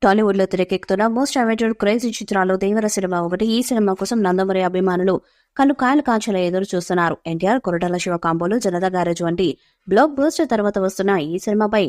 టాలీవుడ్ లో తెరకెక్కుతున్న most awaited crazy చిత్రాల్లో దేవర సినిమా ఒకటి. ఈ సినిమా కోసం నందమూరి అభిమానులు కళ్ళు కాయలు కాంచెలా ఎదురు చూస్తున్నారు. ఎన్టీఆర్, కొరటాల శివ కాంబోలు, జనతా గ్యారేజ్ వంటి బ్లాక్ బస్టర్ తర్వాత వస్తున్న ఈ సినిమాపై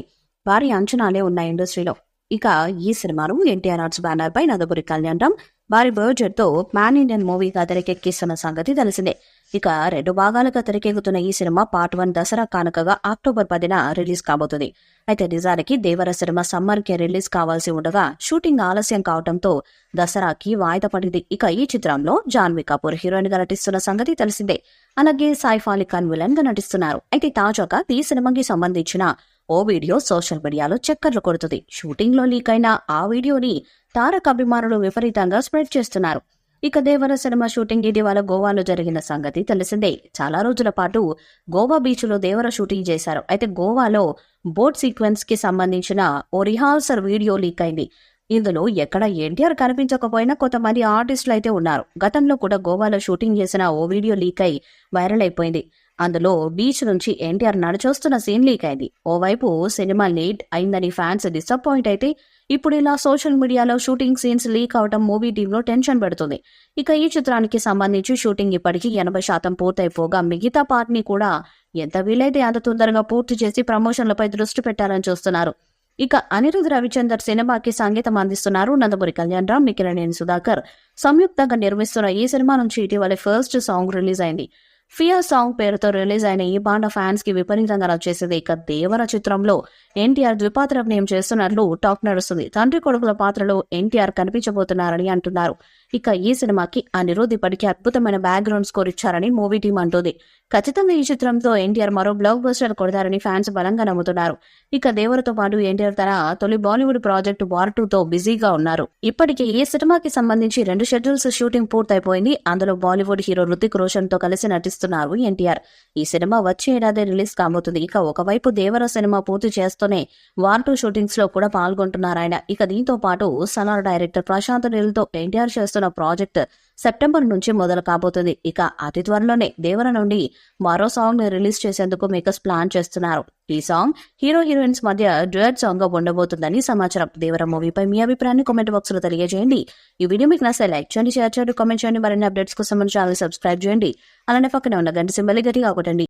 భారీ అంచనాలే ఉన్నాయి ఇండస్ట్రీలో. ఇక ఈ సినిమాను ఎన్టీఆర్ ఆర్ట్స్ బ్యానర్ పై నందమూరి కళ్యాణ్ రామ్ భారీ బడ్జెట్ తో పాన్ ఇండియన్ మూవీగా తెరకెక్కిస్తున్న సంగతి తెలిసిందే. ఇక 2 భాగాలుగా తెరకెక్కుతున్న ఈ సినిమా పార్ట్ 1 దసరా కానుకగా అక్టోబర్ 10న రిలీజ్ కాబోతుంది. అయితే నిజానికి దేవర సినిమా సమ్మర్ కి రిలీజ్ కావాల్సి ఉండగా షూటింగ్ ఆలస్యం కావడంతో దసరాకి వాయిదా పడింది. ఇక ఈ చిత్రంలో జాన్వీ కపూర్ హీరోయిన్ గా నటిస్తున్న సంగతి తెలిసిందే. అలాగే సైఫ్ అలీ ఖాన్ విలన్ గా నటిస్తున్నారు. అయితే తాజాగా ఈ సినిమాకి సంబంధించిన ఓ వీడియో సోషల్ మీడియాలో చక్కర్లు కొడుతుంది. షూటింగ్ లో లీక్ అయిన ఆ వీడియోని తారక్ అభిమానులు విపరీతంగా స్ప్రెడ్ చేస్తున్నారు. ఇక దేవర సినిమా షూటింగ్ ఇటీవల గోవాలో జరిగిన సంగతి తెలిసిందే. చాలా రోజుల పాటు గోవా బీచ్ లో దేవర షూటింగ్ చేశారు. అయితే గోవాలో బోట్ సీక్వెన్స్ కి సంబంధించిన ఓ రిహార్సల్ వీడియో లీక్ అయింది. ఇందులో ఎక్కడ ఎన్టీఆర్ కనిపించకపోయినా కొంతమంది ఆర్టిస్టులు అయితే ఉన్నారు. గతంలో కూడా గోవాలో షూటింగ్ చేసిన ఓ వీడియో లీక్ అయి వైరల్ అయిపోయింది. అందులో బీచ్ నుంచి ఎన్టీఆర్ నడిచొస్తున్న సీన్ లీక్ అయింది. ఓవైపు సినిమా లేట్ అయిందని ఫ్యాన్స్ డిసప్పాయింట్ అయితే ఇప్పుడు ఇలా సోషల్ మీడియాలో షూటింగ్ సీన్స్ లీక్ అవడం మూవీ టీంలో టెన్షన్ పెడుతుంది. ఇక ఈ చిత్రానికి సంబంధించి షూటింగ్ ఇప్పటికీ 80% పూర్తయిపోగా మిగతా పార్ట్ ని కూడా ఎంత వీలైతే అంత తొందరగా పూర్తి చేసి ప్రమోషన్లపై దృష్టి పెట్టాలని చూస్తున్నారు. ఇక అనిరుద్ రవిచందర్ సినిమాకి సంగీతం అందిస్తున్నారు. నందమూరి కళ్యాణ్ రామ్, నిఖిలనేని సుధాకర్ సంయుక్తంగా నిర్మిస్తున్న ఈ సినిమా నుంచి ఇటీవల ఫస్ట్ సాంగ్ రిలీజ్ అయింది. ఫియర్ సాంగ్ పేరుతో రిలీజ్ అయిన ఈ పాట ఫ్యాన్స్ కి విపరీతంగా నచ్చేసింది. ఇక దేవర చిత్రంలో ఎన్టీఆర్ ద్విపాత్రాభినయం చేస్తున్నట్లు టాక్ నడుస్తుంది. తండ్రి కొడుకుల పాత్రలో ఎన్టీఆర్ కనిపించబోతున్నారని అంటున్నారు. ఇక ఈ సినిమాకి అనిరుద్ ఇప్పటికీ అద్భుతమైన బ్యాక్గ్రౌండ్ స్కోర్ ఇచ్చారని మూవీ టీం అంటుంది. ఖచ్చితంగా ఈ చిత్రంతో ఎన్టీఆర్ మరో బ్లాక్ బస్టర్ కొడతారని ఫ్యాన్స్ బలంగా నమ్ముతున్నారు. ఇక దేవరతో పాటు ఎన్టీఆర్ తన తొలి బాలీవుడ్ ప్రాజెక్టు వార్ 2 తో బిజీగా ఉన్నారు. ఇప్పటికే ఈ సినిమాకి సంబంధించి 2 షెడ్యూల్స్ షూటింగ్ పూర్తయిపోయింది. అందులో బాలీవుడ్ హీరో రుతిక్ రోషన్ తో కలిసి నటిస్తున్నారు ఎన్టీఆర్. ఈ సినిమా వచ్చే ఏడాది రిలీజ్ కాబోతుంది. ఇక ఒకవైపు దేవర సినిమా పూర్తి చేస్తూనే వార్ 2 షూటింగ్స్ లో కూడా పాల్గొంటున్నారు ఆయన. ఇక దీంతో పాటు సలార్ డైరెక్టర్ ప్రశాంత్ నీల్ తో ఎన్టీఆర్ చేస్తున్న ప్రాజెక్ట్ సెప్టెంబర్ నుంచి మొదలు కాబోతుంది. ఇక అతి త్వరలోనే దేవర నుండి మరో సాంగ్ ని రిలీజ్ చేసేందుకు మేకర్స్ ప్లాన్ చేస్తున్నారు. ఈ సాంగ్ హీరో హీరోయిన్స్ మధ్య డ్యూయట్ సాంగ్ గా ఉండబోతుందని సమాచారం. దేవర మూవీపై మీ అభిప్రాయాన్ని కామెంట్ బాక్స్ లో తెలియజేయండి. ఈ వీడియో మీకు నచ్చితే లైక్ చేయండి, షేర్ చేయండి, కామెంట్ చేయండి. మరిన్ని అప్డేట్స్ కోసం మన ఛానల్ సబ్స్క్రైబ్ చేయండి. అలానే పక్కనే ఉన్న గంట సింబల్ గట్టిగా కొట్టండి.